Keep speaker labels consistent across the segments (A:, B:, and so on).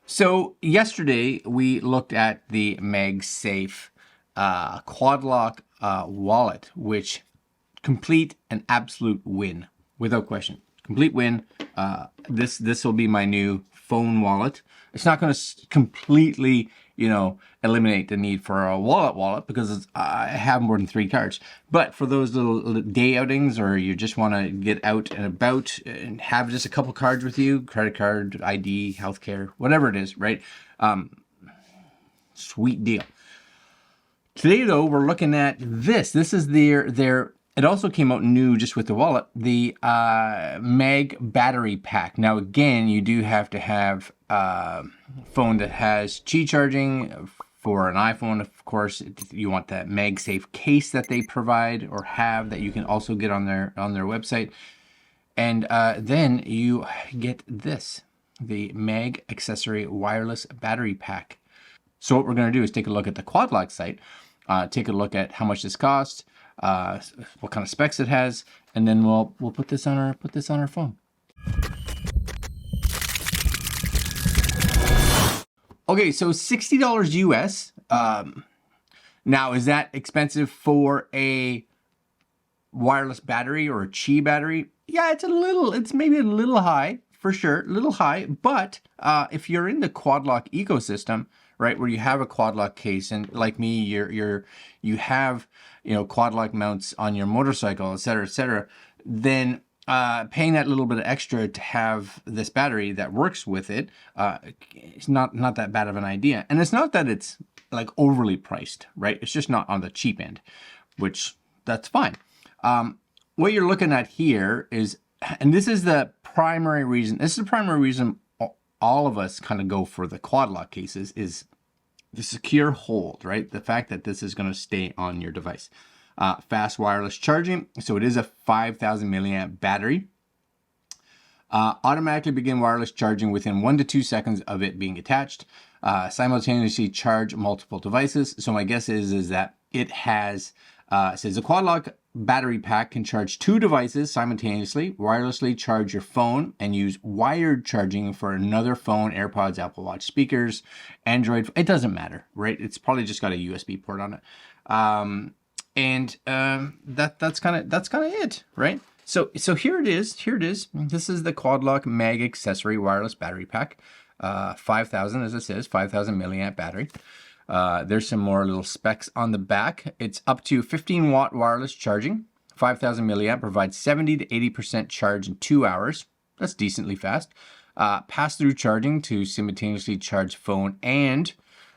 A: So yesterday we looked at the MagSafe QuadLock wallet, which complete an absolute win, without question. Complete win. This will be my new phone wallet. It's not going to completely, eliminate the need for a wallet because I have more than 3 cards. But for those little day outings, or you just want to get out and about and have just a couple cards with you, credit card, ID, healthcare, whatever it is, right? Sweet deal. Today, though, we're looking at this. This is their. It also came out new just with the wallet, the Mag battery pack. Now, again, you do have to have a phone that has Qi charging. For an iPhone, of course, you want that MagSafe case that they provide or have that you can also get on their website. And then you get this, the Mag Accessory wireless battery pack. So what we're going to do is take a look at the QuadLock site, take a look at how much this costs, what kind of specs it has, and then we'll put this on our phone. Okay, so $60 US. Now, is that expensive for a wireless battery or a Qi battery? Yeah, it's maybe a little high, for sure, a little high. But if you're in the QuadLock ecosystem, right, where you have a QuadLock case, and like me, you have QuadLock mounts on your motorcycle, et cetera, then paying that little bit of extra to have this battery that works with it, it's not that bad of an idea. And it's not that it's like overly priced, right? It's just not on the cheap end, which that's fine. What you're looking at here is, and this is the primary reason, all of us kind of go for the QuadLock cases, is the secure hold, right? The fact that this is going to stay on your device. Fast wireless charging. So it is a 5,000 milliamp battery. Automatically begin wireless charging within 1 to 2 seconds of it being attached. Simultaneously charge multiple devices. So my guess is that it has, it says the QuadLock battery pack can charge 2 devices simultaneously, wirelessly charge your phone, and use wired charging for another phone, AirPods, Apple Watch speakers, Android. It doesn't matter, right? It's probably just got a USB port on it. That's kind of it, right? So here it is. This is the QuadLock Mag Accessory wireless battery pack, 5,000, as it says, 5,000 milliamp battery. There's some more little specs on the back. It's up to 15 watt wireless charging. 5,000 milliamp provides 70 to 80% charge in 2 hours. That's decently fast. Pass-through charging to simultaneously charge phone and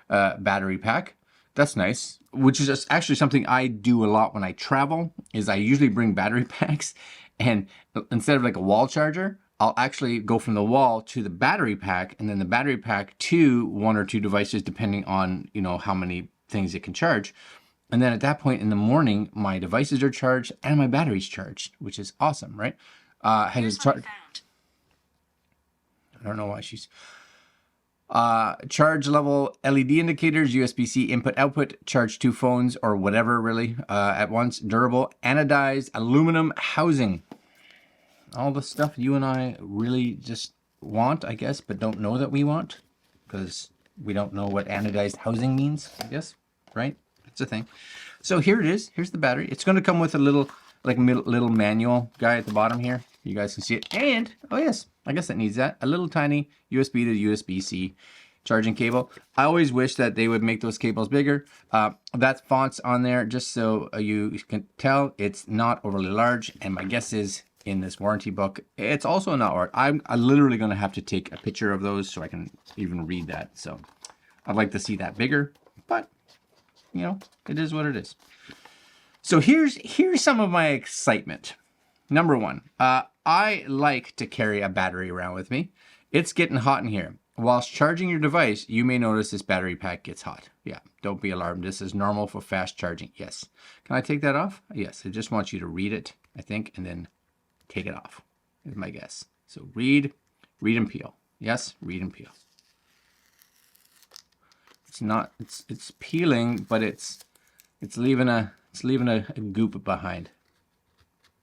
A: battery pack. That's nice, which is just actually something I do a lot when I travel, is I usually bring battery packs, and instead of like a wall charger, I'll actually go from the wall to the battery pack, and then the battery pack to 1 or 2 devices, depending on, how many things it can charge. And then at that point in the morning, my devices are charged and my battery's charged, which is awesome, right? I don't know why she's... charge level LED indicators, USB-C input output, charge 2 phones or whatever really at once, durable anodized aluminum housing. All the stuff you and I really just want, I guess, but don't know that we want, because we don't know what anodized housing means, I guess, right? It's a thing. So here it is. Here's the battery. It's going to come with a little manual guy at the bottom here. You guys can see it. And, oh yes, I guess it needs that. A little tiny USB to USB-C charging cable. I always wish that they would make those cables bigger. That font's on there just so you can tell it's not overly large. And my guess is in this warranty book, it's also not large. I'm literally going to have to take a picture of those so I can even read that. So I'd like to see that bigger, but it is what it is. So here's some of my excitement. Number 1, I like to carry a battery around with me. It's getting hot in here. Whilst charging your device, you may notice this battery pack gets hot. Yeah, don't be alarmed. This is normal for fast charging. Yes. Can I take that off? Yes, I just want you to read it, I think, and then take it off, is my guess. So read and peel. Yes, read and peel. It's peeling, but it's leaving a goop behind.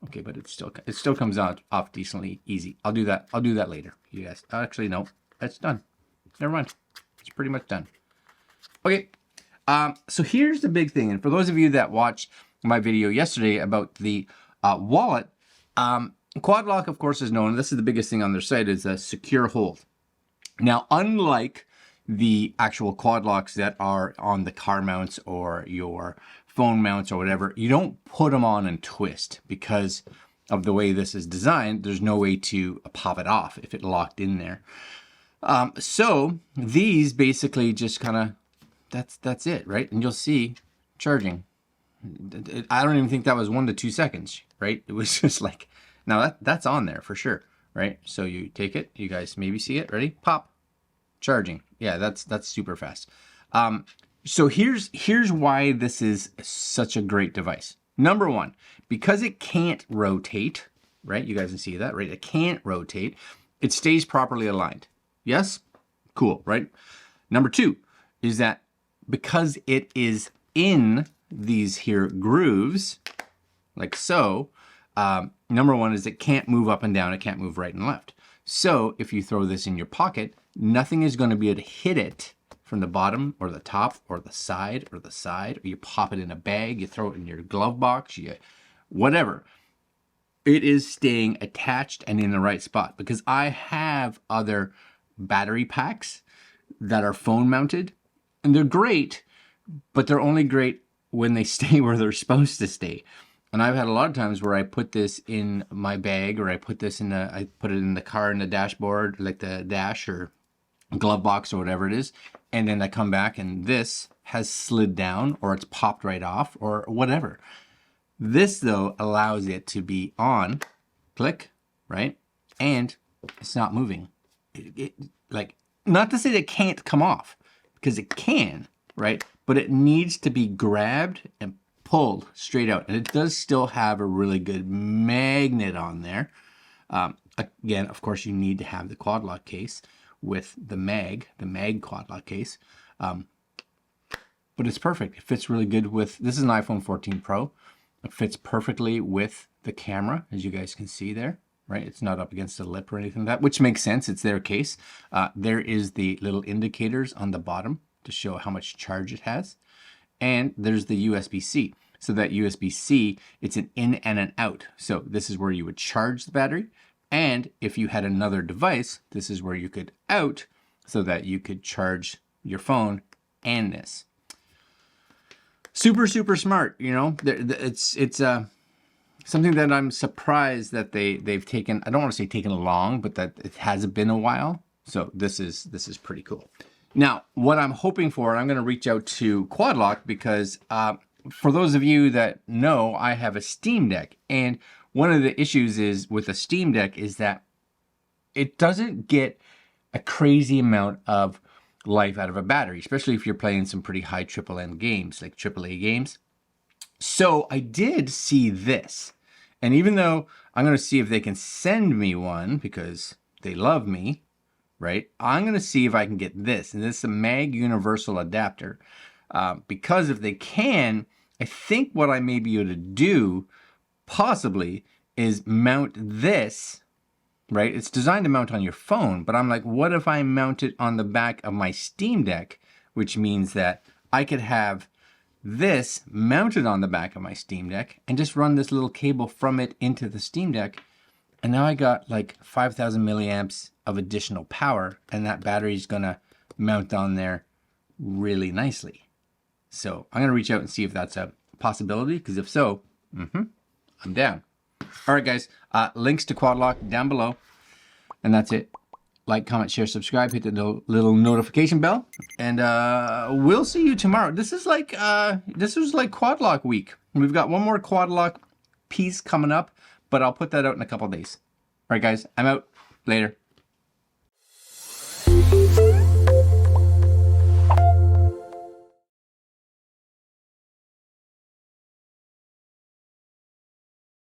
A: Okay, but it still comes out off decently easy. I'll do that later. You guys, actually, no, it's done. never mind. It's pretty much done. Okay, so here's the big thing. And for those of you that watched my video yesterday about the wallet, QuadLock, of course, is known. This is the biggest thing on their site, is a secure hold. Now, unlike the actual QuadLocks that are on the car mounts or your phone mounts or whatever, you don't put them on and twist because of the way this is designed. There's no way to pop it off if it locked in there. So these basically just kind of, that's it, right? And you'll see charging. I don't even think that was 1 to 2 seconds, right? It was just like, now that's on there for sure, right? So you take it, you guys maybe see it, ready? Pop, charging. Yeah, that's super fast. So here's why this is such a great device. Number one, because it can't rotate, right? You guys can see that, right? It can't rotate. It stays properly aligned. Yes? Cool, right? Number two is that because it is in these here grooves, like so, number one is it can't move up and down. It can't move right and left. So if you throw this in your pocket, nothing is going to be able to hit it from the bottom or the top or the side, or you pop it in a bag, you throw it in your glove box, whatever. It is staying attached and in the right spot, because I have other battery packs that are phone mounted and they're great, but they're only great when they stay where they're supposed to stay. And I've had a lot of times where I put this in my bag, or I put it in the car in the dashboard, like the dash or glove box or whatever it is. And then I come back and this has slid down, or it's popped right off, or whatever. This though allows it to be on, click, right? And it's not moving. Like, not to say that it can't come off, because it can, right? But it needs to be grabbed and pulled straight out. And it does still have a really good magnet on there. Again, of course, you need to have the QuadLock case with the Mag QuadLock case. But it's perfect. It fits really good with, this is an iPhone 14 Pro. It fits perfectly with the camera, as you guys can see there, right? It's not up against the lip or anything like that, which makes sense. It's their case. There is the little indicators on the bottom to show how much charge it has. And there's the USB-C. So that USB-C, it's an in and an out. So this is where you would charge the battery. And if you had another device, this is where you could out, so that you could charge your phone and this. Super, super smart, you know. It's something that I'm surprised that they've taken. I don't want to say taken long, but that it hasn't been a while. So this is pretty cool. Now, what I'm hoping for, I'm going to reach out to QuadLock, because for those of you that know, I have a Steam Deck, and one of the issues is with a Steam Deck is that it doesn't get a crazy amount of life out of a battery, especially if you're playing some pretty high triple-end games, like AAA games. So I did see this, and even though I'm going to see if they can send me one because they love me, right? I'm going to see if I can get this, and this is a Mag universal adapter, because if they can, I think what I may be able to do possibly is mount this, right? It's designed to mount on your phone, but I'm like, what if I mount it on the back of my Steam Deck, which means that I could have this mounted on the back of my Steam Deck and just run this little cable from it into the Steam Deck. And now I got like 5,000 milliamps of additional power, and that battery is going to mount on there really nicely. So I'm going to reach out and see if that's a possibility, because if so, I'm down. All right, guys, links to QuadLock down below. And that's it. Like, comment, share, subscribe, hit the little notification bell. And we'll see you tomorrow. This was like QuadLock week. We've got one more QuadLock piece coming up, but I'll put that out in a couple of days. All right, guys, I'm out. Later.